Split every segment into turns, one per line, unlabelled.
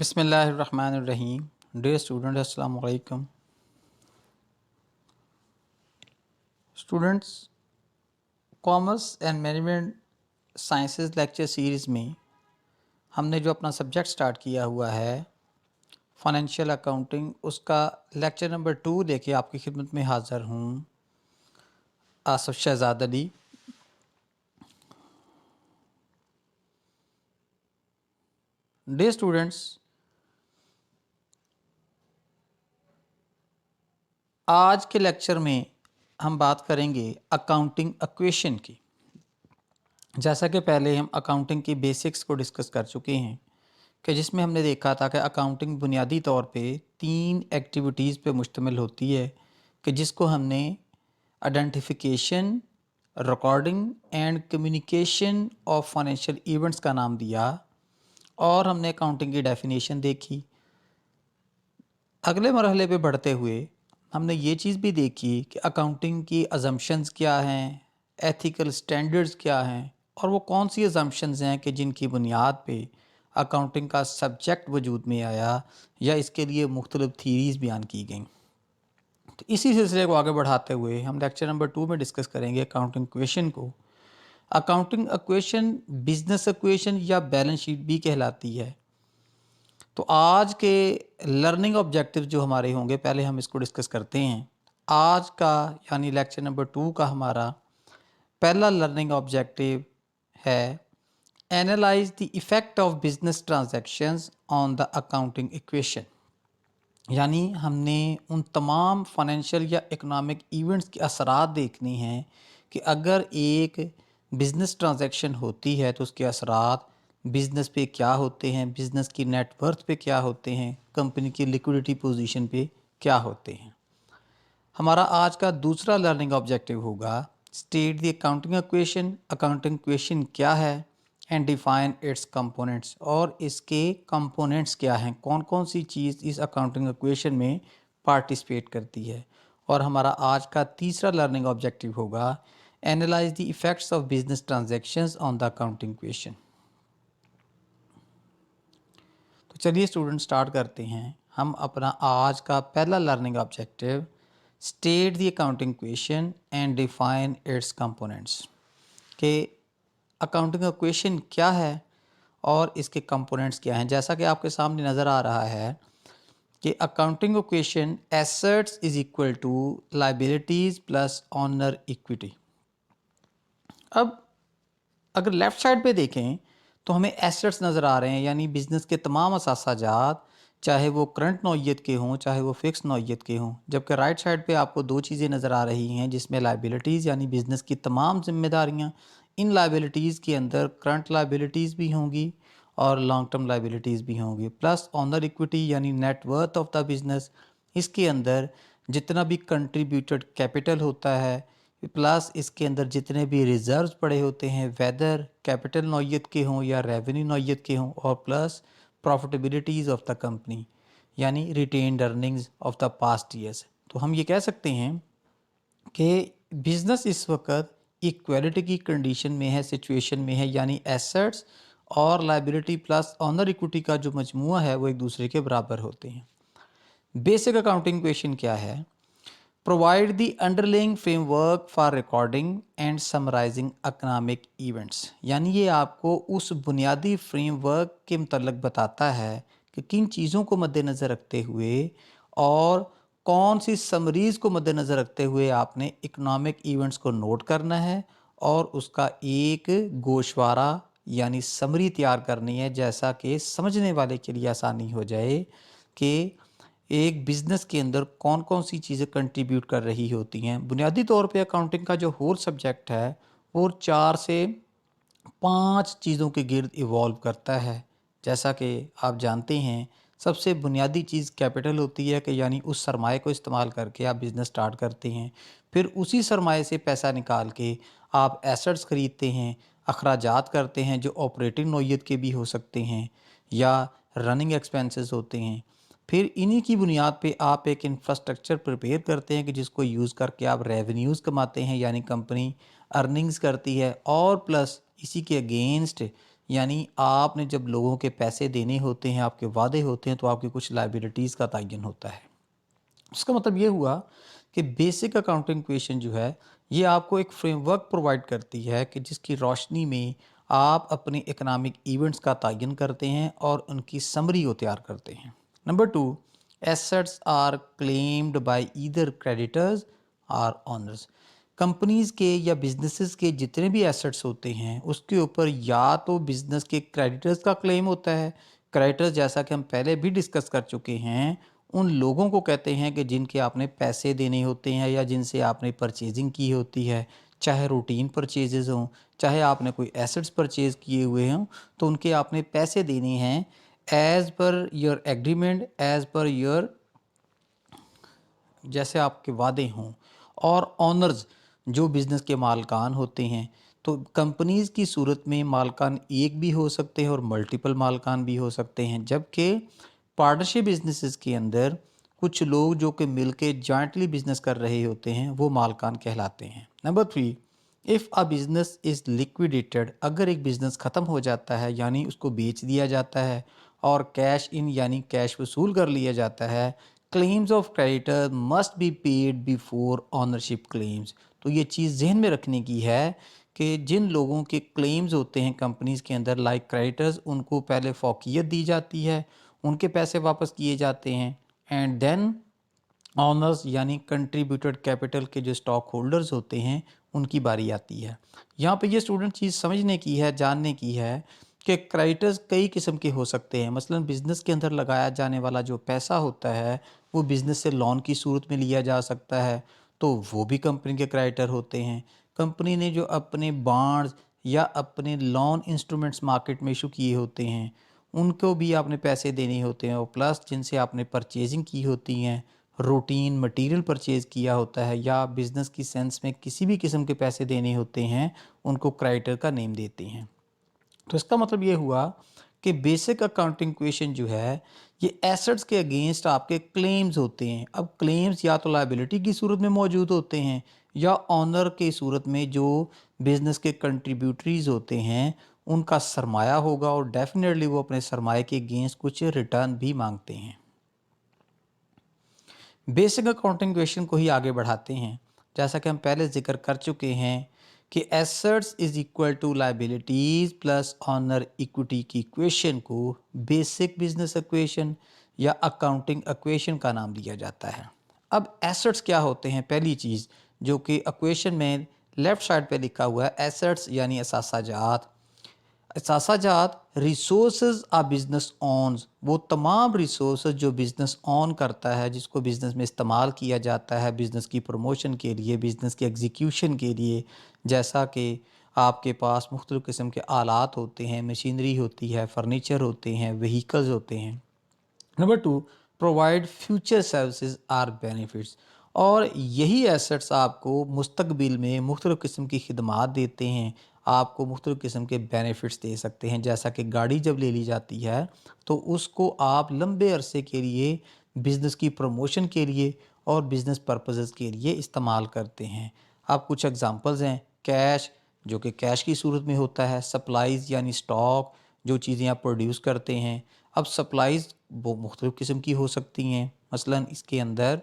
बिस्मिल्लाहिर्रहमानिर्रहीम। Dear student, अस्सलाम वालेकुम। Students, commerce and management sciences lecture series में हमने जो अपना सब्जेक्ट स्टार्ट किया हुआ है फाइनेंशियल अकाउंटिंग, उसका लेक्चर नंबर 2 लेके आपकी खिदमत में हाज़िर हूँ, आसिफ शहजाद अली। डियर स्टूडेंट्स, आज के लेक्चर में हम बात करेंगे अकाउंटिंग इक्वेशन की। जैसा कि पहले हम अकाउंटिंग की बेसिक्स को डिस्कस कर चुके हैं कि जिसमें हमने देखा था कि अकाउंटिंग बुनियादी तौर पे 3 एक्टिविटीज़ पे मुश्तमिल होती है कि जिसको हमने identification, recording and communication of financial events का नाम दिया और हमने अकाउंटिंग की डेफिनेशन देखी। अगले मरहले पे बढ़ते हुए हमने ये चीज़ भी देखी कि अकाउंटिंग की अजम्पशंस क्या हैं, एथिकल स्टैंडर्ड्स क्या हैं और वो कौन सी अजम्पशंस हैं कि जिनकी बुनियाद पे अकाउंटिंग का सब्जेक्ट वजूद में आया या इसके लिए मुख्तलिफ थीरीज़ बयान की गई। तो इसी सिलसिले को आगे बढ़ाते हुए हम लेक्चर नंबर 2 में डिस्कस करेंगे अकाउंटिंग इक्वेशन को। अकाउंटिंग इक्वेशन बिजनेस इक्वेशन या बैलेंस शीट भी कहलाती है। तो आज के लर्निंग ऑब्जेक्टिव जो हमारे होंगे, पहले हम इसको डिस्कस करते हैं। आज का यानी लेक्चर नंबर 2 का हमारा पहला लर्निंग ऑब्जेक्टिव है analyse the effect of business transactions on the accounting equation. यानी हमने उन तमाम फाइनेंशियल या इकोनॉमिक इवेंट्स के असरात देखने हैं कि अगर एक बिज़नेस ट्रांजैक्शन होती है तो उसके असरात बिज़नेस पे क्या होते हैं, बिज़नेस की नेट वर्थ पे क्या होते हैं, कंपनी की लिक्विडिटी पोजीशन पे क्या होते हैं। हमारा आज का दूसरा लर्निंग ऑब्जेक्टिव होगा state the accounting equation. Accounting equation क्या है एंड डिफाइन इट्स कंपोनेंट्स, और इसके कंपोनेंट्स क्या हैं, कौन कौन सी चीज़ इस अकाउंटिंग इक्वेशन में पार्टिसिपेट करती है। और हमारा आज का तीसरा लर्निंग ऑब्जेक्टिव होगा analyse the effects of business transactions on the accounting equation. तो चलिए स्टूडेंट स्टार्ट करते हैं। हम अपना आज का पहला learning objective state the accounting equation and define it's components के अकाउंटिंग इक्वेशन क्या है और इसके कंपोनेंट्स क्या हैं। जैसा कि आपके सामने नज़र आ रहा है कि accounting equation assets is equal to liabilities plus owner equity. अब अगर लेफ़्ट साइड पे देखें तो हमें एसेट्स नज़र आ रहे हैं, यानी बिज़नेस के तमाम असासाजात, चाहे वो करंट नौइयत के हों चाहे वो फ़िक्स नौइयत के हों। जबकि राइट साइड पे आपको 2 चीज़ें नज़र आ रही हैं जिसमें लायबिलिटीज़ यानी बिज़नेस की तमाम जिम्मेदारियाँ, इन लायबिलिटीज़ के अंदर करंट लायबिलिटीज़ भी होंगी और लॉन्ग टर्म लायबिलिटीज़ भी होंगी, प्लस ऑनर इक्विटी यानी net worth of the business. इसके अंदर जितना भी कंट्रीब्यूटेड कैपिटल होता है, प्लस इसके अंदर जितने भी रिजर्व्स पड़े होते हैं, वेदर कैपिटल नौइयत के हों या रेवेन्यू नौइयत के हों, और प्लस प्रॉफिटेबिलिटीज़ ऑफ द कंपनी यानी retained earnings of the past years. तो हम ये कह सकते हैं कि बिज़नेस इस वक्त इक्वालिटी की कंडीशन में है, सिचुएशन में है, यानी एसेट्स और लायबिलिटी प्लस ऑनर इक्विटी का जो मजमूआ है वो एक दूसरे के बराबर होते हैं। बेसिक अकाउंटिंग इक्वेशन क्या है? Provide the underlying framework for recording and summarising economic events, यानी ये आपको उस बुनियादी फ्रेमवर्क के मतलब बताता है कि किन चीज़ों को मद्देनज़र रखते हुए और कौन सी समरीज़ को मद्देनज़र रखते हुए आपने इकोनॉमिक इवेंट्स को नोट करना है और उसका एक गोशवारा यानी समरी तैयार करनी है, जैसा कि समझने वाले के लिए आसानी हो जाए कि एक बिज़नेस के अंदर कौन कौन सी चीज़ें कंट्रीब्यूट कर रही होती हैं। बुनियादी तौर पे अकाउंटिंग का जो होल सब्जेक्ट है वो 4 से 5 चीज़ों के गिर्द इवॉल्व करता है। जैसा कि आप जानते हैं, सबसे बुनियादी चीज़ कैपिटल होती है कि यानी उस सरमाए को इस्तेमाल करके आप बिज़नेस स्टार्ट करते हैं। फिर उसी सरमाए से पैसा निकाल के आप एसेट्स ख़रीदते हैं, अखराजात करते हैं जो ऑपरेटिंग नौइयत के भी हो सकते हैं या रनिंग एक्सपेंसेस होते हैं। फिर इन्हीं की बुनियाद पे आप एक इंफ्रास्ट्रक्चर प्रिपेयर करते हैं कि जिसको यूज़ करके आप रेवेन्यूज़ कमाते हैं, यानी कंपनी अर्निंग्स करती है, और प्लस इसी के अगेंस्ट यानी आपने जब लोगों के पैसे देने होते हैं, आपके वादे होते हैं, तो आपकी कुछ लायबिलिटीज़ का तयन होता है। इसका मतलब ये हुआ कि बेसिक अकाउंटिंग इक्वेशन जो है ये आपको एक फ्रेमवर्क प्रोवाइड करती है कि जिसकी रोशनी में आप अपने इकोनॉमिक इवेंट्स का तयन करते हैं और उनकी समरी को तैयार करते हैं। Number two, assets are claimed by either creditors or owners. Companies के या बिजनेसेस के जितने भी एसेट्स होते हैं उसके ऊपर या तो बिजनेस के क्रेडिटर्स का क्लेम होता है। क्रेडिटर्स जैसा कि हम पहले भी डिस्कस कर चुके हैं, उन लोगों को कहते हैं कि जिनके आपने पैसे देने होते हैं या जिनसे आपने परचेजिंग की होती है, चाहे रूटीन परचेजेस हों, चाहे आपने कोई एसेट्स परचेज किए हुए हों, तो उनके आपने पैसे देने हैं as per your agreement, as per your जैसे आपके वादे हों। और ऑनर्स जो बिज़नेस के मालकान होते हैं, तो कंपनीज़ की सूरत में मालकान एक भी हो सकते हैं और मल्टीपल मालकान भी हो सकते हैं, जबकि पार्टनरशिप बिजनेसेस के अंदर कुछ लोग जो कि मिलके जॉइंटली बिजनेस कर रहे होते हैं वो मालकान कहलाते हैं। Number three, if a business is liquidated, अगर एक बिज़नेस ख़त्म हो जाता है यानी उसको बेच दिया जाता है और कैश इन यानी कैश वसूल कर लिया जाता है, claims of creditor must be paid before ownership claims. तो ये चीज़ जहन में रखने की है कि जिन लोगों के क्लेम्स होते हैं कंपनीज़ के अंदर लाइक क्रेडिटर्स, उनको पहले फौकियत दी जाती है, उनके पैसे वापस किए जाते हैं, एंड देन ऑनर्स यानी कंट्रीब्यूटेड कैपिटल के जो स्टॉक होल्डर्स होते हैं उनकी बारी आती है। यहाँ पे ये स्टूडेंट चीज़ समझने की है, जानने की है कि क्रेडिटर्स कई किस्म के हो सकते हैं। मसलन बिज़नेस के अंदर लगाया जाने वाला जो पैसा होता है वो बिज़नेस से लोन की सूरत में लिया जा सकता है, तो वो भी कंपनी के क्रेडिटर होते हैं। कंपनी ने जो अपने बॉन्ड्स या अपने लोन इंस्ट्रूमेंट्स मार्केट में इशू किए होते हैं उनको भी आपने पैसे देने होते हैं, और प्लस जिनसे आपने परचेजिंग की होती हैं, रूटीन मटेरियल परचेज़ किया होता है या बिज़नेस की सेंस में किसी भी किस्म के पैसे देने होते हैं, उनको क्रेडिटर का नेम देते हैं। तो इसका मतलब ये हुआ कि बेसिक अकाउंटिंग इक्वेशन जो है ये एसेट्स के अगेंस्ट आपके क्लेम्स होते हैं। अब क्लेम्स या तो लायबिलिटी की सूरत में मौजूद होते हैं या ऑनर की सूरत में जो बिजनेस के कंट्रीब्यूटरीज होते हैं उनका सरमाया होगा, और डेफिनेटली वो अपने सरमाए के अगेंस्ट कुछ रिटर्न भी मांगते हैं। बेसिक अकाउंटिंग क्वेश्चन को ही आगे बढ़ाते हैं। जैसा कि हम पहले जिक्र कर चुके हैं कि assets is equal to liabilities plus owner equity की इक्वेशन को बेसिक बिजनेस इक्वेशन या अकाउंटिंग इक्वेशन का नाम दिया जाता है। अब एसेट्स क्या होते हैं? पहली चीज़ जो कि इक्वेशन में लेफ्ट साइड पे लिखा हुआ है, एसेट्स यानी असासाजात। असासाजात रिसोर्सेज आ बिजनेस ऑन्स, वो तमाम रिसोर्सेज जो बिजनेस ऑन करता है, जिसको बिजनेस में इस्तेमाल किया जाता है बिजनेस की प्रमोशन के लिए, बिजनेस के एग्जीक्यूशन के लिए। जैसा कि आपके पास मुख्तलिफ़ किस्म के आलात होते हैं, मशीनरी होती है, फर्नीचर होते हैं, व्हीकल्स होते हैं। Number two, provide future services or benefits, और यही एसेट्स आपको मुस्तकबिल में मुख्तलिफ़ किस्म की खिदमात देते हैं, आपको मुख्तलिफ़ किस्म के बेनिफिट्स दे सकते हैं। जैसा कि गाड़ी जब ले ली जाती है तो उसको आप लंबे अरसे के लिए बिज़नेस की प्रमोशन के लिए और बिज़नेस पर्पसेस के लिए इस्तेमाल करते हैं। अब कुछ एग्जांपल्स हैं, कैश जो कि कैश की सूरत में होता है, सप्लाईज़ यानी स्टॉक जो चीज़ें आप प्रोड्यूस करते हैं। अब सप्लाईज़ वो मुख्तलिफ़ किस्म की हो सकती हैं, मसलन इसके अंदर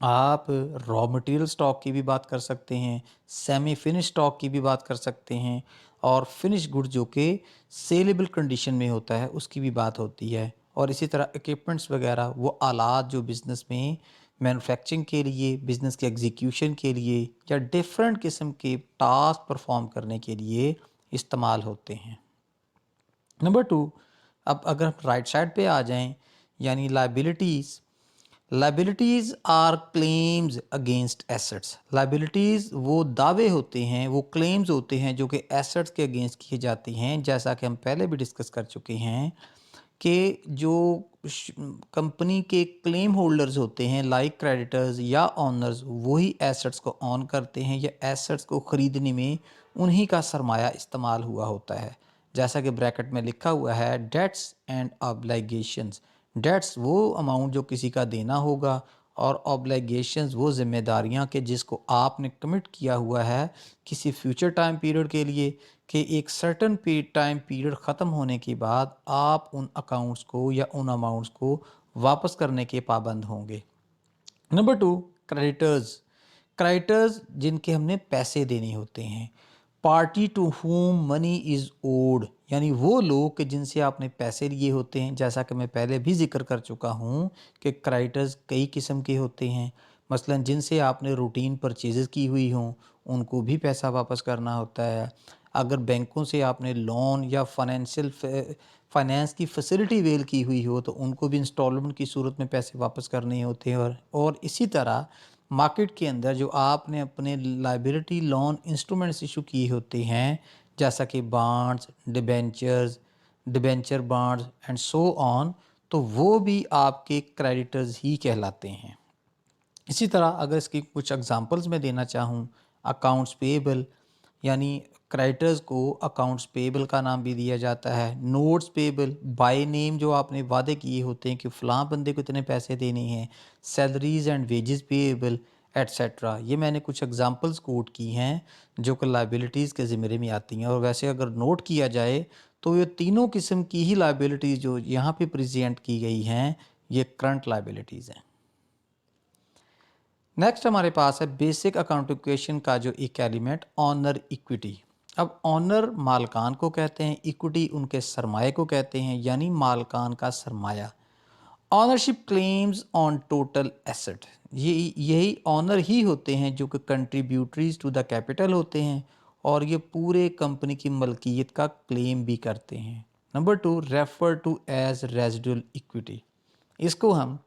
आप रॉ मटेरियल स्टॉक की भी बात कर सकते हैं, सेमी फिनिश स्टॉक की भी बात कर सकते हैं, और फिनिश गुड जो कि सेलेबल कंडीशन में होता है उसकी भी बात होती है। और इसी तरह इक्विपमेंट्स वगैरह, वो आलात जो बिज़नेस में मैन्युफैक्चरिंग के लिए, बिज़नेस के एग्जीक्यूशन के लिए या डिफरेंट किस्म के टास्क परफॉर्म करने के लिए इस्तेमाल होते हैं। नंबर टू, अब अगर हम राइट साइड पे आ जाएं, यानी liabilities. Liabilities are claims against assets. Liabilities वो दावे होते हैं, वो क्लेम्स होते हैं जो कि एसेट्स के अगेंस्ट किए जाती हैं। जैसा कि हम पहले भी डिस्कस कर चुके हैं कि जो कंपनी के क्लेम होल्डर्स होते हैं लाइक क्रेडिटर्स या ऑनर्स, वही एसेट्स को ऑन करते हैं या एसेट्स को ख़रीदने में उन्हीं का सरमाया इस्तेमाल हुआ होता है। जैसा कि ब्रैकेट में लिखा हुआ है, डेट्स एंड ऑब्लिगेशंस। डेट्स वो अमाउंट जो किसी का देना होगा, और ऑब्लिगेशंस वो जिम्मेदारियां कि जिसको आपने कमिट किया हुआ है किसी फ्यूचर टाइम पीरियड के लिए, कि एक सर्टन टाइम पीरियड ख़त्म होने के बाद आप उन अकाउंट्स को या उन अमाउंट्स को वापस करने के पाबंद होंगे। Number 2, creditors. क्रेडिटर्स जिनके हमने पैसे देने होते हैं। Party to whom money is owed, यानी वो लोग कि जिनसे आपने पैसे लिए होते हैं। जैसा कि मैं पहले भी जिक्र कर चुका हूँ कि क्रेडिटर्स कई किस्म के होते हैं। मसलन जिनसे आपने रूटीन परचेजेस की हुई हों उनको भी पैसा वापस करना होता है। अगर बैंकों से आपने लोन या फाइनेंस की फैसिलिटी अवेल की हुई हो तो उनको भी इंस्टॉलमेंट की सूरत में पैसे वापस करने होते हैं। और इसी तरह मार्केट के अंदर जो आपने अपने लाइबिलिटी लोन इंस्ट्रूमेंट्स इशू किए होते हैं, जैसा कि bonds, debenture bonds and so on, तो वो भी आपके क्रेडिटर्स ही कहलाते हैं। इसी तरह अगर इसकी कुछ एग्जांपल्स मैं देना चाहूँ, अकाउंट्स पेएबल, यानी क्रेडिटर्स को अकाउंट्स पेएबल का नाम भी दिया जाता है। नोट्स पेएबल, बाय नेम जो आपने वादे किए होते हैं कि फ़लाँ बंदे को इतने पैसे देने हैं। Salaries and wages payable etcetera. ये मैंने कुछ एग्जांपल्स कोट की हैं जो कि लाइबिलिटीज़ के ज़िम्मे में आती हैं। और वैसे अगर नोट किया जाए तो ये तीनों किस्म की ही लाइबिलिटीज़ जो यहाँ पे प्रेजेंट की गई हैं ये करंट लाइबिलिटीज़ हैं। नेक्स्ट हमारे पास है बेसिक अकाउंट इक्वेशन का जो एक एलिमेंट ऑनर इक्विटी। अब ऑनर मालकान को कहते हैं, इक्विटी उनके सरमाए को कहते हैं, यानी मालकान का सरमाया। Ownership claims on total asset, यही ऑनर ही होते हैं जो कि कंट्रीब्यूटरीज टू द कैपिटल होते हैं और ये पूरे कंपनी की मलकियत का क्लेम भी करते हैं। Number 2, refer to as residual equity, इसको हम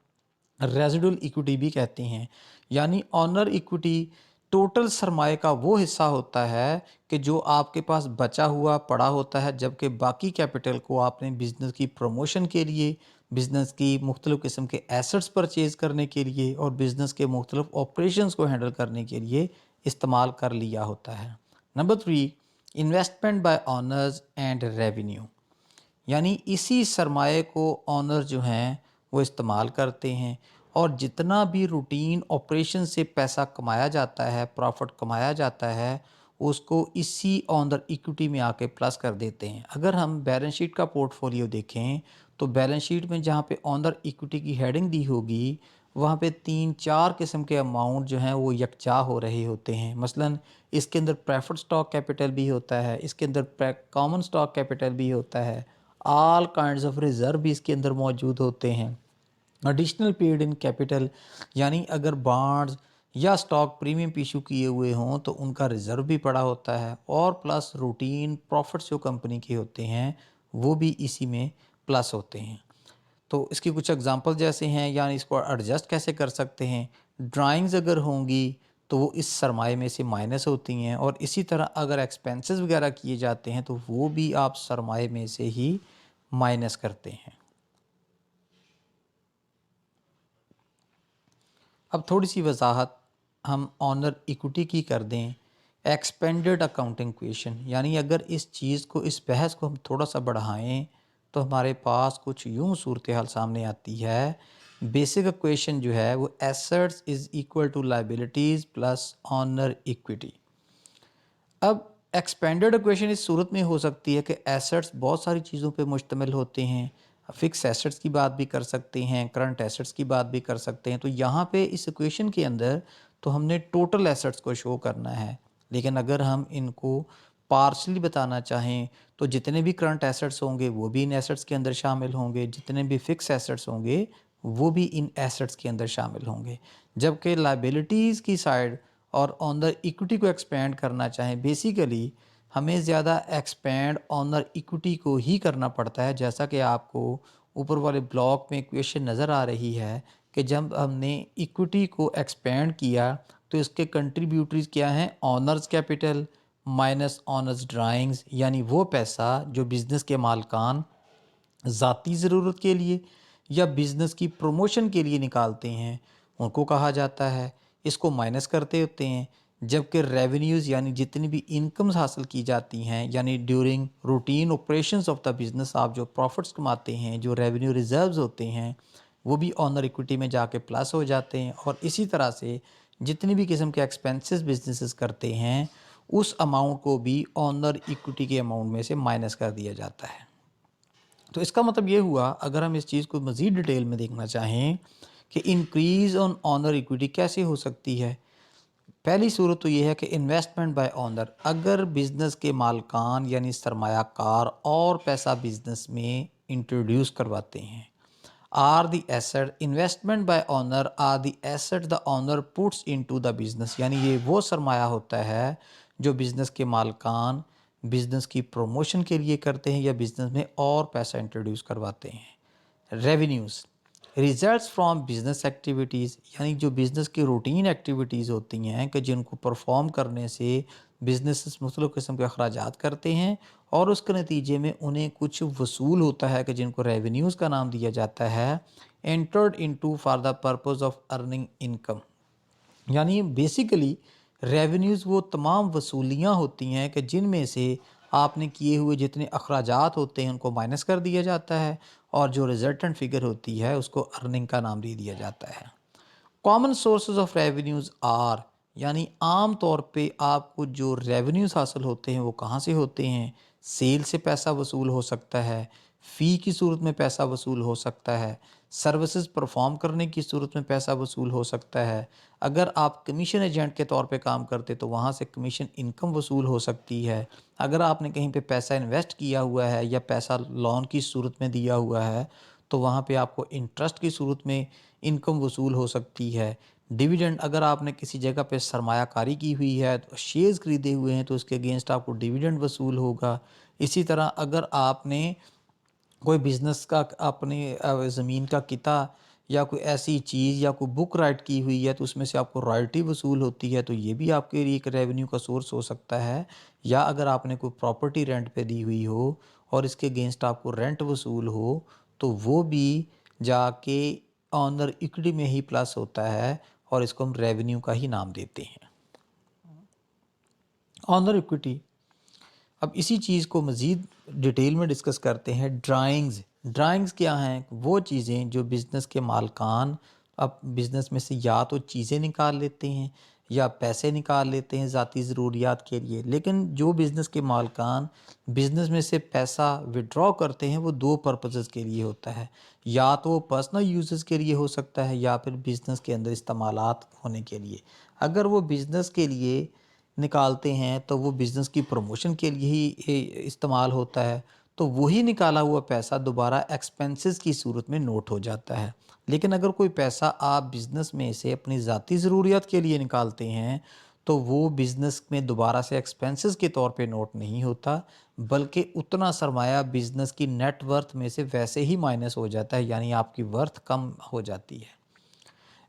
रेजिडुअल इक्विटी भी कहते हैं। यानी ऑनर इक्विटी टोटल सरमाए का वो हिस्सा होता है कि जो आपके पास बचा हुआ पड़ा होता है, जबकि बाकी कैपिटल को आपने बिज़नेस की प्रमोशन के लिए, बिज़नेस की मुख्तलिफ़ किस्म के एसेट्स परचेज़ करने के लिए और बिज़नेस के मुख्तलिफ़ ऑपरेशंस को हैंडल करने के लिए इस्तेमाल कर लिया होता है। Number 3, investment by honours and revenue, यानी इसी सरमाए को ऑनर जो हैं वो इस्तेमाल करते हैं और जितना भी रूटीन ऑपरेशन से पैसा कमाया जाता है, प्रॉफिट कमाया जाता है, उसको इसी ऑनर इक्विटी में आके प्लस कर देते हैं। अगर हम बैलेंस शीट का पोर्टफोलियो देखें तो बैलेंस शीट में जहाँ पे ऑनर इक्विटी की हेडिंग दी होगी वहाँ पे 3-4 किस्म के अमाउंट जो हैं वो यकजा हो रहे होते हैं। मसलन इसके अंदर प्रेफर्ड स्टॉक कैपिटल भी होता है, इसके अंदर कॉमन स्टॉक कैपिटल भी होता है, ऑल काइंड्स ऑफ रिज़र्व भी इसके अंदर मौजूद होते हैं। एडिशनल पेड इन कैपिटल, यानी अगर बॉन्ड्स या स्टॉक प्रीमियम इशू किए हुए हों तो उनका रिज़र्व भी पड़ा होता है और प्लस रूटीन प्रॉफिट्स जो कंपनी के होते हैं वो भी इसी में प्लस होते हैं। तो इसकी कुछ एग्जांपल जैसे हैं, यानी इसको एडजस्ट कैसे कर सकते हैं। ड्राइंग्स अगर होंगी तो वो इस सरमाए में से माइनस होती हैं और इसी तरह अगर एक्सपेंसेस वगैरह किए जाते हैं तो वो भी आप सरमाए में से ही माइनस करते हैं। अब थोड़ी सी वजाहत हम ऑनर इक्विटी की कर दें। एक्सपेंडेड अकाउंटिंग क्वेश्चन, यानी अगर इस चीज़ को, इस बहस को हम थोड़ा सा बढ़ाएं तो हमारे पास कुछ यूँ सूरत हाल सामने आती है। बेसिक इक्वेशन जो है वो assets is equal to liabilities plus owner equity. अब एक्सपेंडेड इक्वेशन इस सूरत में हो सकती है कि एसेट्स बहुत सारी चीज़ों पे मुश्तमिल होते हैं। फिक्स एसेट्स की बात भी कर सकते हैं, करंट एसेट्स की बात भी कर सकते हैं। तो यहाँ पे इस इक्वेशन के अंदर तो हमने टोटल एसेट्स को शो करना है, लेकिन अगर हम इनको पार्शली बताना चाहें तो जितने भी करंट एसेट्स होंगे वो भी इन एसेट्स के अंदर शामिल होंगे, जितने भी फिक्स एसेट्स होंगे वो भी इन एसेट्स के अंदर शामिल होंगे। जबकि लाइबिलिटीज़ की साइड और ऑनर इक्विटी को एक्सपेंड करना चाहें, बेसिकली हमें ज़्यादा एक्सपेंड ऑनर इक्विटी को ही करना पड़ता है। जैसा कि आपको ऊपर वाले ब्लॉक में क्वेश्चन नज़र आ रही है कि जब हमने इक्विटी को एक्सपेंड किया तो इसके कंट्रीब्यूटरीज क्या हैं, honours capital minus honours drawings, यानी वो पैसा जो बिज़नेस के मालकान ज़ाती ज़रूरत के लिए या बिज़नेस की प्रमोशन के लिए निकालते हैं उनको कहा जाता है। इसको माइनस करते होते हैं। जबकि रेवेन्यूज़ यानी जितनी भी इनकम्स हासिल की जाती हैं, यानी during routine operations of the business आप जो प्रॉफिट्स कमाते हैं, जो रेवेन्यू रिजर्व्स होते हैं, वो भी ऑनर इक्विटी में जाके प्लस हो जाते हैं। और इसी तरह से जितनी भी किस्म के एक्सपेंसेस बिजनेसेस करते हैं उस अमाउंट को भी ऑनर इक्विटी के अमाउंट में से माइनस कर दिया जाता है। तो इसका मतलब ये हुआ, अगर हम इस चीज़ को मज़ीद डिटेल में देखना चाहें कि इंक्रीज़ ऑन ऑनर इक्विटी कैसे हो सकती है। पहली सूरत तो ये है कि इन्वेस्टमेंट बाय ओनर, अगर बिज़नेस के मालकान यानी सरमायाकार और पैसा बिज़नेस में इंट्रोड्यूस करवाते हैं। Are the asset investment by owner are the asset the owner puts into the business, यानी ये वो सरमाया होता है जो बिज़नेस के मालकान बिज़नेस की प्रमोशन के लिए करते हैं या बिज़नेस में और पैसा इंट्रोड्यूस करवाते हैं। Revenues results from business activities, यानी जो बिज़नेस की रूटीन एक्टिविटीज़ होती हैं कि जिनको परफॉर्म करने से बिजनेस मुख्तलिफ़ किस्म के अखराजात करते हैं और उसके नतीजे में उन्हें कुछ वसूल होता है कि जिनको रेवेन्यूज़ का नाम दिया जाता है। Entered into for the purpose of earning income, यानी बेसिकली रेवेन्यूज़ वो तमाम वसूलियाँ होती हैं कि जिनमें से आपने किए हुए जितने अखराजात होते हैं उनको माइनस कर दिया जाता है और जो रिजल्टेंट फिगर होती है उसको अर्निंग का नाम दे दिया जाता है। Common sources of revenues are, यानी आम तौर पे आपको जो रेवेन्यूज़ हासिल होते हैं वो कहाँ से होते हैं। सेल से पैसा वसूल हो सकता है, फ़ी की सूरत में पैसा वसूल हो सकता है, सर्विसेज परफॉर्म करने की सूरत में पैसा वसूल हो सकता है। अगर आप कमीशन एजेंट के तौर पे काम करते तो वहाँ से कमीशन इनकम वसूल हो सकती है। अगर आपने कहीं पे पैसा इन्वेस्ट किया हुआ है या पैसा लोन की सूरत में दिया हुआ है तो वहाँ पे आपको इंटरेस्ट की सूरत में इनकम वसूल हो सकती है। डिविडेंड, अगर आपने किसी जगह पे सरमायाकारी की हुई है तो शेयर्स खरीदे हुए हैं तो उसके अगेंस्ट आपको डिविडेंड वसूल होगा। इसी तरह अगर आपने कोई बिज़नेस का अपनी ज़मीन का किता या कोई ऐसी चीज़ या कोई बुक राइट की हुई है तो उसमें से आपको रॉयल्टी वसूल होती है तो ये भी आपके लिए एक रेवेन्यू का सोर्स हो सकता है। या अगर आपने कोई प्रॉपर्टी रेंट पे दी हुई हो और इसके अगेंस्ट आपको रेंट वसूल हो तो वो भी जाके ऑनर इक्विटी में ही प्लस होता है और इसको हम रेवेन्यू का ही नाम देते हैं। ऑनर इक्विटी, अब इसी चीज़ को मज़ीद डिटेल में डिस्कस करते हैं। ड्राइंग्स, ड्राइंग्स क्या हैं? वो चीज़ें जो बिज़नेस के मालकान अब बिज़नेस में से या तो चीज़ें निकाल लेते हैं या पैसे निकाल लेते हैं ज़ाती ज़रूरियात के लिए। लेकिन जो बिज़नेस के मालकान बिज़नेस में से पैसा विड्रॉ करते हैं वो दो पर्पसेस के लिए होता है। या तो वो पर्सनल यूजेस के लिए हो सकता है या फिर बिज़नेस के अंदर इस्तेमालात होने के लिए। अगर वो बिज़नेस के लिए निकालते हैं तो वो बिज़नेस की प्रमोशन के लिए ही इस्तेमाल होता है, तो वही निकाला हुआ पैसा दोबारा एक्सपेंसेस की सूरत में नोट हो जाता है। लेकिन अगर कोई पैसा आप बिज़नेस में से अपनी ज़ाती ज़रूरियात के लिए निकालते हैं तो वो बिज़नेस में दोबारा से एक्सपेंसेस के तौर पे नोट नहीं होता, बल्कि उतना सरमाया बिज़नेस की नेट वर्थ में से वैसे ही माइनस हो जाता है, यानी आपकी वर्थ कम हो जाती है।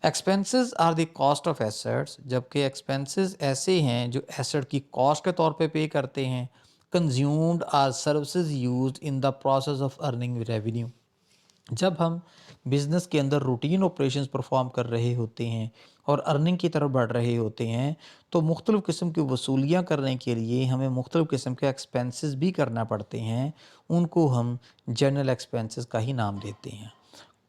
Expenses are the cost of assets, जबकि एक्सपेंसेस ऐसे हैं जो एसेट की कॉस्ट के तौर पे करते हैं। Consumed or services used in the process of earning revenue, जब हम बिज़नेस के अंदर रूटीन ऑपरेशंस परफॉर्म कर रहे होते हैं और अर्निंग की तरफ बढ़ रहे होते हैं तो मुख्तलिफ़ किस्म की वसूलियाँ करने के लिए हमें मुख्तलिफ़ किस्म के एक्सपेंसेस भी करना पड़ते हैं। उनको हम जनरल एक्सपेंसेस का ही नाम देते हैं।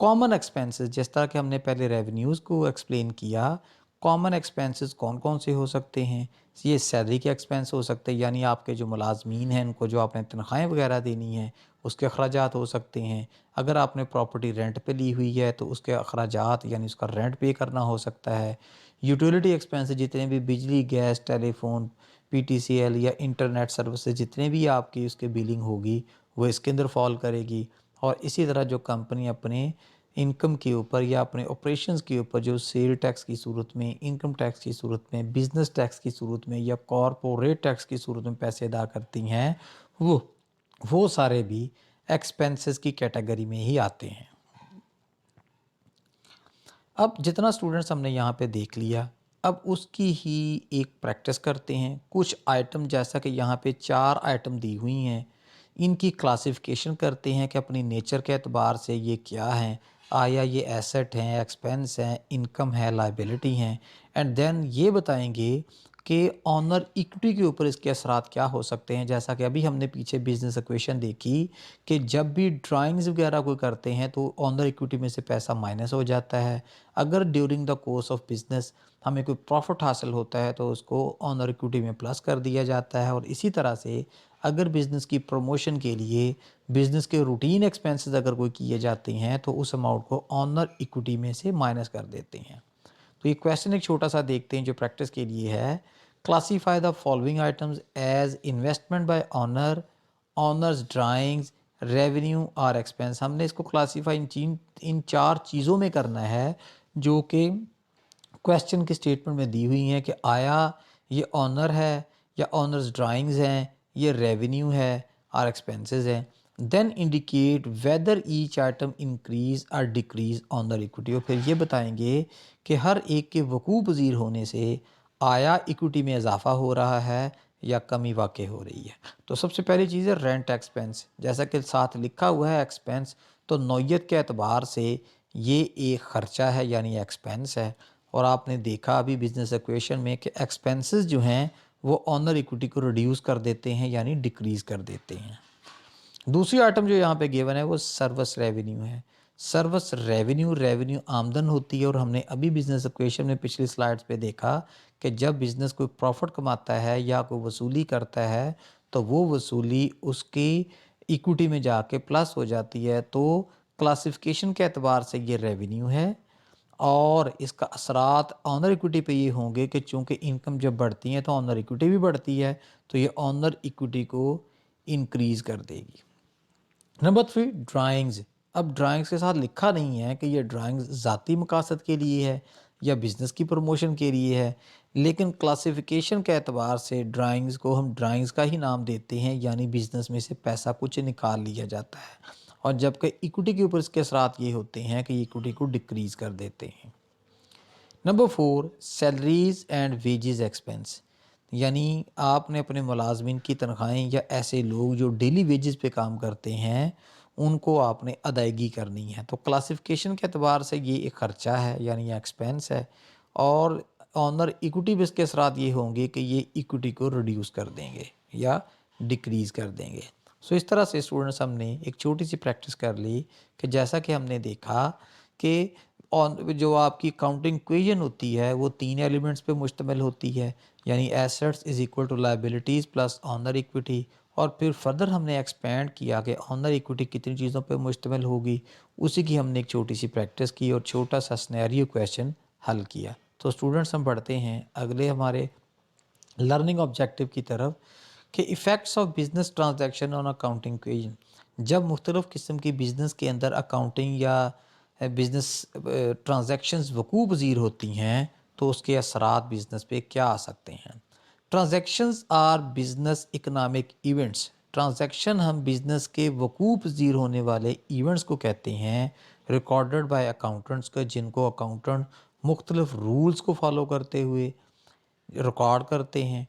कॉमन एक्सपेंसेस, जिस तरह कि हमने पहले रेवेन्यूज़ को एक्सप्लेन किया, कॉमन एक्सपेंसेस कौन कौन से हो सकते हैं। ये सैलरी के एक्सपेंस हो सकते हैं, यानी आपके जो मुलाजमीन हैं उनको जो आपने तनख्वाहें वगैरह देनी हैं उसके अखराजात हो सकते हैं। अगर आपने प्रॉपर्टी रेंट पे ली हुई है तो उसके अखराजात यानी उसका रेंट पे करना हो सकता है। यूटिलिटी एक्सपेंसेस, जितने भी बिजली, गैस, टेलीफोन, पीटीसीएल या इंटरनेट सर्विसेज जितने भी आपकी उसके बिलिंग होगी वो इसके अंदर फॉल करेगी। और इसी तरह जो कंपनी अपने इनकम के ऊपर या अपने ऑपरेशंस के ऊपर जो सेल टैक्स की सूरत में, इनकम टैक्स की सूरत में, बिज़नेस टैक्स की सूरत में या कॉरपोरेट टैक्स की सूरत में पैसे अदा करती हैं वो सारे भी एक्सपेंसेस की कैटेगरी में ही आते हैं। अब जितना स्टूडेंट्स हमने यहाँ पे देख लिया, अब उसकी ही एक प्रैक्टिस करते हैं। कुछ आइटम, जैसा कि यहाँ पे 4 आइटम दी हुई हैं, इनकी क्लासिफिकेशन करते हैं कि अपनी नेचर के एतबार से ये क्या हैं। आया ये एसेट हैं, एक्सपेंस हैं, इनकम है, लायबिलिटी हैं। एंड देन ये बताएंगे कि ऑनर इक्विटी के ऊपर इसके असरात क्या हो सकते हैं। जैसा कि अभी हमने पीछे बिजनेस इक्वेशन देखी कि जब भी ड्राइंग्स वगैरह कोई करते हैं तो ऑनर इक्विटी में से पैसा माइनस हो जाता है। अगर during the course of business हमें कोई प्रॉफिट हासिल होता है तो उसको ऑनर इक्विटी में प्लस कर दिया जाता है। और इसी तरह से अगर बिज़नेस की प्रमोशन के लिए बिज़नेस के रूटीन एक्सपेंसेस अगर कोई किए जाते हैं तो उस अमाउंट को ऑनर इक्विटी में से माइनस कर देते हैं। तो ये क्वेश्चन एक छोटा सा देखते हैं जो प्रैक्टिस के लिए है। Classify the following items as investment by owner, owner drawings, revenue और एक्सपेंस। हमने इसको क्लासीफाई इन चार चीज़ों में करना है जो कि क्वेश्चन की स्टेटमेंट में दी हुई हैं कि आया ये ऑनर है या ऑनर्स ड्राइंग्स हैं, ये रेवेन्यू है और एक्सपेंसेस हैं। Then indicate whether each item increase और डिक्रीज ऑनर इक्विटी। और फिर ये बताएंगे कि हर एक के वकूफ़ पज़ीर होने से आया इक्विटी में इजाफा हो रहा है या कमी वाक़ हो रही है। तो सबसे पहली चीज़ है रेंट एक्सपेंस। जैसा कि साथ लिखा हुआ है एक्सपेंस, तो नौयत के एतबार से ये एक ख़र्चा है यानी एक्सपेंस है। और आपने देखा अभी बिजनेस इक्वेशन में कि एक्सपेंसेस जो हैं वो ऑनर इक्विटी को रिड्यूस कर देते हैं यानी डिक्रीज़ कर देते हैं। दूसरी आइटम जो यहाँ पे गिवन है वो सर्विस रेवेन्यू है। सर्विस रेवेन्यू रेवेन्यू आमदन होती है। और हमने अभी बिजनेस इक्वेशन में पिछली स्लाइड्स पे देखा कि जब बिज़नेस कोई प्रॉफिट कमाता है या कोई वसूली करता है तो वो वसूली उसकी इक्विटी में जाके प्लस हो जाती है। तो क्लासिफिकेशन के एतबार से ये रेवेन्यू है और इसका असरात ऑनर इक्विटी पे ये होंगे कि चूँकि इनकम जब बढ़ती है तो ऑनर इक्विटी भी बढ़ती है, तो ये ऑनर इक्विटी को इंक्रीज़ कर देगी। Number 3 drawings. अब ड्राइंग्स के साथ लिखा नहीं है कि ये ड्राइंग्स ज़ाती मकासद के लिए है या बिज़नेस की प्रमोशन के लिए है, लेकिन क्लासिफिकेशन के एतबार से ड्राइंग्स को हम ड्राइंग्स का ही नाम देते हैं यानी बिज़नेस में से पैसा कुछ निकाल लिया जाता है। और जबकि इक्विटी के ऊपर इसके असरात ये होते हैं कि इक्विटी को डिक्रीज़ कर देते हैं। Number 4 salaries and wages expense. यानी आपने अपने मुलाजमिन की तनख्वाहें या ऐसे लोग जो डेली वेजेस पे काम करते हैं उनको आपने अदायगी करनी है। तो क्लासिफिकेशन के अतबार से ये एक ख़र्चा है यानी एक्सपेंस है। और ऑनर इक्विटी बेस के असरात ये होंगे कि ये इक्विटी को रिड्यूस कर देंगे या डिक्रीज़ कर देंगे। सो इस तरह से स्टूडेंट्स हमने एक छोटी सी प्रैक्टिस कर ली कि जैसा कि हमने देखा कि ऑन जो आपकी काउंटिंग इक्वेशन होती है वो 3 एलिमेंट्स पे मुश्तमिल होती है यानी assets is equal to liabilities plus owner equity. और फिर फर्दर हमने एक्सपेंड किया कि ऑनर इक्विटी कितनी चीज़ों पे मुश्तमिल होगी, उसी की हमने एक छोटी सी प्रैक्टिस की और छोटा सा सिनेरियो क्वेश्चन हल किया। तो स्टूडेंट्स हम बढ़ते हैं अगले हमारे लर्निंग ऑब्जेक्टिव की तरफ कि effects of business transaction on accounting equation. जब मुख्तलिफ़ किस्म की बिज़नेस के अंदर अकाउंटिंग या बिज़नेस ट्रांजैक्शंस वकूफ़ पज़ीर होती हैं तो उसके असरात बिज़नेस पे क्या आ सकते हैं। Transactions are business economic events. Transaction हम बिज़नेस के वकूफ़ पज़ीर होने वाले इवेंट्स को कहते हैं रिकॉर्डेड बाय अकाउंटेंट्स को, जिनको अकाउंटेंट मुख्तलिफ़ रूल्स को फॉलो करते हुए रिकॉर्ड करते हैं।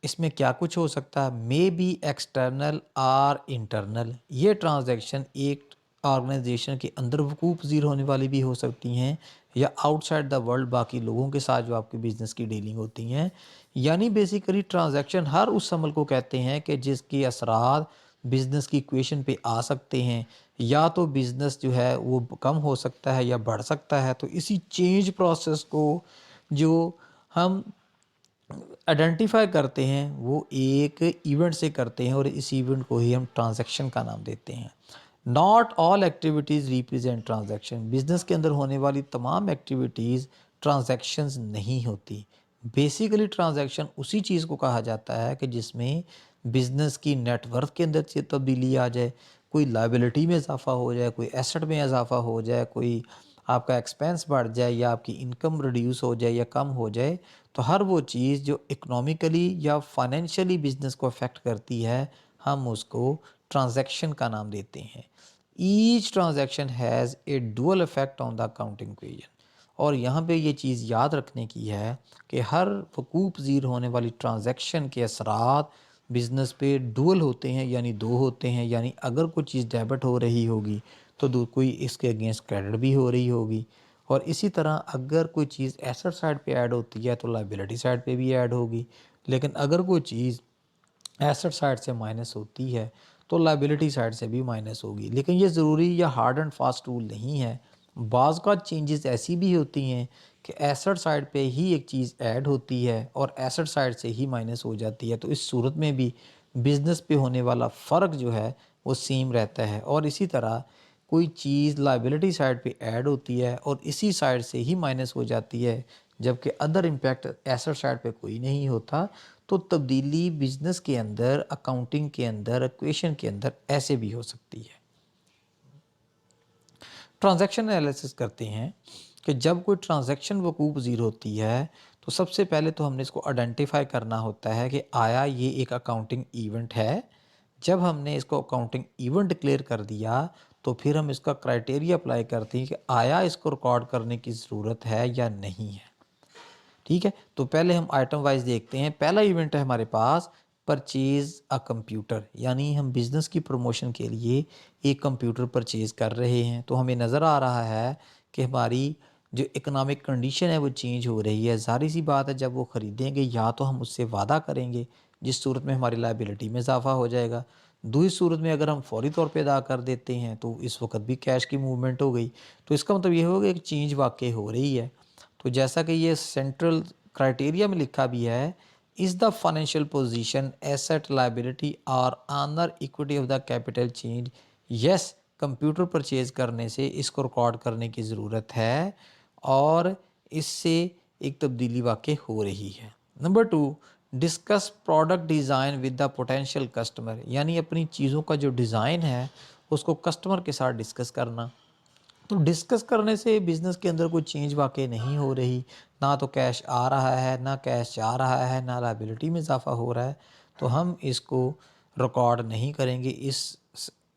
इसमें क्या कुछ हो सकता है, may be external or internal. ये ट्रांजैक्शन एक ऑर्गेनाइजेशन के अंदर वकूफ़ पज़ीर होने वाली भी हो सकती हैं या आउटसाइड द वर्ल्ड बाकी लोगों के साथ जो आपके बिज़नेस की डीलिंग होती हैं। यानी बेसिकली ट्रांजैक्शन हर उस अमल को कहते हैं कि जिसके असरात बिज़नेस की इक्वेशन पे आ सकते हैं। या तो बिज़नेस जो है वो कम हो सकता है या बढ़ सकता है। तो इसी चेंज प्रोसेस को जो हम आइडेंटिफाई करते हैं वो एक इवेंट से करते हैं और इस इवेंट को ही हम ट्रांजैक्शन का नाम देते हैं। Not all activities represent transaction. Business के अंदर होने वाली तमाम एक्टिविटीज़ ट्रांजैक्शंस नहीं होती। बेसिकली ट्रांजैक्शन उसी चीज़ को कहा जाता है कि जिसमें बिजनेस की नेटवर्थ के अंदर से तब्दीली आ जाए, कोई लायबिलिटी में इजाफा हो जाए, कोई एसेट में इजाफा हो जाए, कोई आपका एक्सपेंस बढ़ जाए या आपकी इनकम रिड्यूस हो जाए या कम हो जाए। तो हर वो चीज़ जो इकोनॉमिकली या फाइनेंशियली बिजनेस को अफेक्ट करती है हम उसको ट्रांजैक्शन का नाम देते हैं। Each transaction has A dual effect on the accounting equation. और यहाँ पे ये चीज़ याद रखने की है कि हर वकूफ़ पज़ीर होने वाली ट्रांजैक्शन के असरात बिज़नेस पे डुअल होते हैं यानी दो होते हैं। यानी अगर कोई चीज़ डेबिट हो रही होगी तो कोई इसके अगेंस्ट क्रेडिट भी हो रही होगी। और इसी तरह अगर कोई चीज़ एसेट साइड पे ऐड होती है तो लाइबिलिटी साइड पे भी ऐड होगी, लेकिन अगर कोई चीज़ एसेट साइड से माइनस होती है तो लाइबिलिटी साइड से भी माइनस होगी। लेकिन ये ज़रूरी या हार्ड एंड फास्ट रूल नहीं है। बाज़ का चेंजेस ऐसी भी होती हैं कि एसेट साइड पे ही एक चीज़ ऐड होती है और एसेट साइड से ही माइनस हो जाती है, तो इस सूरत में भी बिज़नेस पे होने वाला फ़र्क जो है वो सेम रहता है। और इसी तरह कोई चीज़ लाइबिलिटी साइड पे ऐड होती है और इसी साइड से ही माइनस हो जाती है, जबकि अदर इम्पैक्ट एसेट साइड पे कोई नहीं होता, तो तब्दीली बिजनेस के अंदर, अकाउंटिंग के अंदर, इक्वेशन के अंदर ऐसे भी हो सकती है। ट्रांजैक्शन एनालिसिस करते हैं कि जब कोई ट्रांजैक्शन वकूफ़ पज़ीर होती है तो सबसे पहले तो हमने इसको आइडेंटिफाई करना होता है कि आया ये एक अकाउंटिंग इवेंट है। जब हमने इसको अकाउंटिंग इवेंट डिक्लेयर कर दिया तो फिर हम इसका क्राइटेरिया अप्लाई करते हैं कि आया इसको रिकॉर्ड करने की ज़रूरत है या नहीं है। ठीक है, तो पहले हम आइटम वाइज देखते हैं। पहला इवेंट है हमारे पास परचेज़ अ कंप्यूटर, यानी हम बिज़नेस की प्रमोशन के लिए एक कंप्यूटर परचेज़ कर रहे हैं। तो हमें नज़र आ रहा है कि हमारी जो इकोनॉमिक कंडीशन है वो चेंज हो रही है। ज़ाहिर सी बात है, जब वो ख़रीदेंगे या तो हम उससे वादा करेंगे, जिस सूरत में हमारी लायबिलिटी में इजाफा हो जाएगा। दूसरी सूरत में अगर हम फौरी तौर पे अदा कर देते हैं तो इस वक्त भी कैश की मूवमेंट हो गई। तो इसका मतलब ये होगा कि चेंज वाक़ई हो रही है। तो जैसा कि ये सेंट्रल क्राइटेरिया में लिखा भी है, is the financial position asset liability और owner equity of the capital change. Yes, computer purchase करने से इसको रिकॉर्ड करने की ज़रूरत है और इससे एक तब्दीली वाक़ई हो रही है। Number 2, discuss product design with the potential customer, यानी अपनी चीज़ों का जो डिज़ाइन है उसको कस्टमर के साथ डिस्कस करना। तो डिस्कस करने से बिज़नेस के अंदर कोई चेंज वाक़ई नहीं हो रही, ना तो कैश आ रहा है, ना कैश जा रहा है, ना लायबिलिटी में इजाफा हो रहा है, तो हम इसको रिकॉर्ड नहीं करेंगे।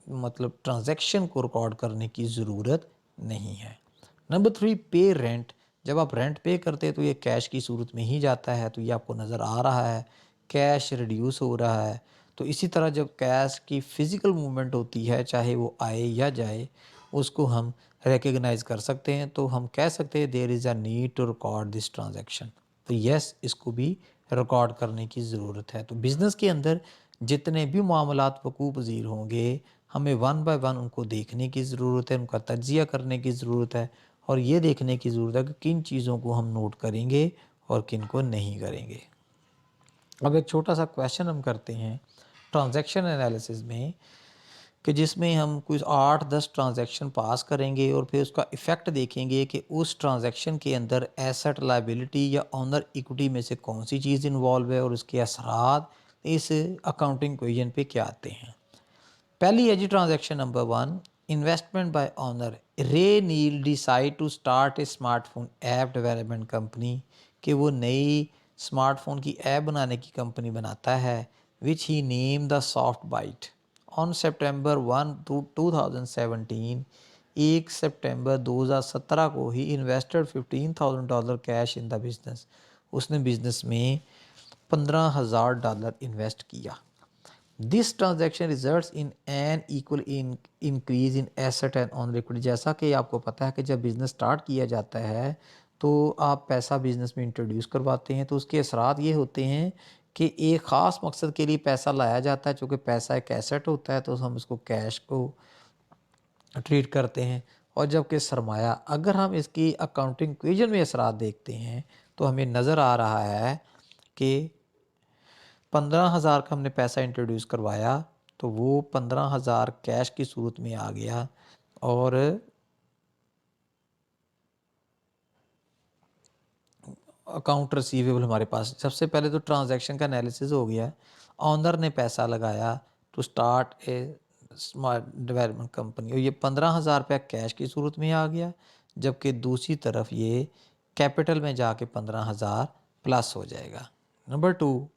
मतलब ट्रांजैक्शन को रिकॉर्ड करने की ज़रूरत नहीं है। नंबर 3, पे रेंट। जब आप रेंट पे करते हैं तो ये कैश की सूरत में ही जाता है, तो ये आपको नज़र आ रहा है, कैश रिड्यूस हो रहा है। तो इसी तरह जब कैश की फ़िज़िकल मूवमेंट होती है, चाहे वो आए या जाए, उसको हम रिकग्नाइज़ कर सकते हैं। तो हम कह सकते हैं there is a need to record this transaction. तो यस, इसको भी रिकॉर्ड करने की ज़रूरत है। तो बिज़नेस के अंदर जितने भी मामलात वकूफ़ पज़ीर होंगे, हमें वन बाय वन उनको देखने की ज़रूरत है, उनका तज्ज़िया करने की ज़रूरत है और ये देखने की ज़रूरत है कि किन चीज़ों को हम नोट करेंगे और किन को नहीं करेंगे। अब एक छोटा सा क्वेश्चन हम करते हैं ट्रांजैक्शन एनालिसिस में, कि जिसमें हम कुछ 8-10 ट्रांजैक्शन पास करेंगे और फिर उसका इफ़ेक्ट देखेंगे कि उस ट्रांजैक्शन के अंदर एसेट लायबिलिटी या ओनर इक्विटी में से कौन सी चीज़ इन्वॉल्व है और उसके असरात इस अकाउंटिंग इक्वेशन पे क्या आते हैं। पहली है जी transaction number 1, investment by owner. Ray Neil decide to start a smartphone app development company, कि वो नई स्मार्टफोन की ऐप बनाने की कंपनी बनाता है, which he name the soft byte. On September 1 2017, 1 सितंबर 2017 को he invested $15,000 cash in the business. उसने बिजनेस में $15,000 इन्वेस्ट किया। This transaction results in an equal increase in asset and on liquid. जैसा कि आपको पता है कि जब बिज़नेस स्टार्ट किया जाता है तो आप पैसा बिज़नेस में इंट्रोड्यूस करवाते हैं, तो उसके असरात ये होते हैं कि एक ख़ास मकसद के लिए पैसा लाया जाता है। चूँकि पैसा एक एसेट होता है तो हम इसको कैश को ट्रीट करते हैं। और जबकि सरमाया, अगर हम इसकी अकाउंटिंग इक्वेशन में असरात देखते हैं तो हमें नज़र आ रहा है कि 15,000 का हमने पैसा इंट्रोड्यूस करवाया तो वो 15,000 कैश की सूरत में आ गया और अकाउंट रिसीवेबल हमारे पास। सबसे पहले तो ट्रांजैक्शन का एनालिसिस हो गया। ऑनर ने पैसा लगाया to start a smart development company और ये 15,000 रुपया कैश की सूरत में आ गया, जबकि दूसरी तरफ ये कैपिटल में जाके 15,000 प्लस हो जाएगा। Number 2,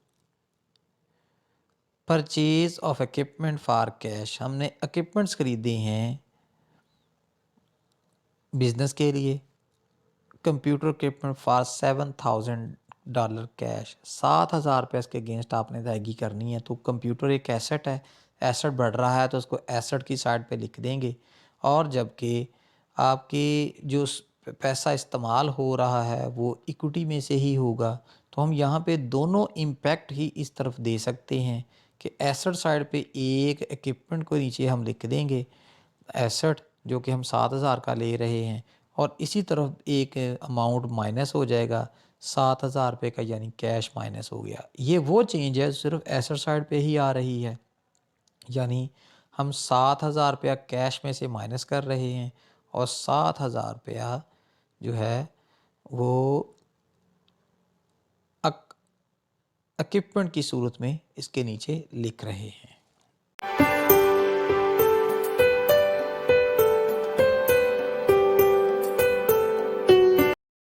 purchase of equipment for cash. हमने इक्विपमेंट्स खरीदे हैं बिजनेस के लिए। कंप्यूटर इक्विपमेंट फॉर $7,000 कैश, 7,000 रुपये इसके अगेंस्ट आपने अदायगी करनी है। तो कंप्यूटर एक एसेट है, एसेट बढ़ रहा है तो उसको एसेट की साइड पे लिख देंगे। और जबकि आपकी जो पैसा इस्तेमाल हो रहा है वो इक्विटी में से ही होगा। तो हम यहाँ पे दोनों इम्पैक्ट ही इस तरफ दे सकते हैं कि एसेट साइड पे एक इक्विपमेंट को नीचे हम लिख देंगे एसेट जो कि हम 7,000 का ले रहे हैं, और इसी तरफ एक अमाउंट माइनस हो जाएगा 7,000 रुपये का, यानी कैश माइनस हो गया। ये वो चेंज है सिर्फ एसेट साइड पे ही आ रही है, यानी हम 7,000 रुपया कैश में से माइनस कर रहे हैं और 7,000 रुपया जो है वो इक्विपमेंट की सूरत में इसके नीचे लिख रहे हैं।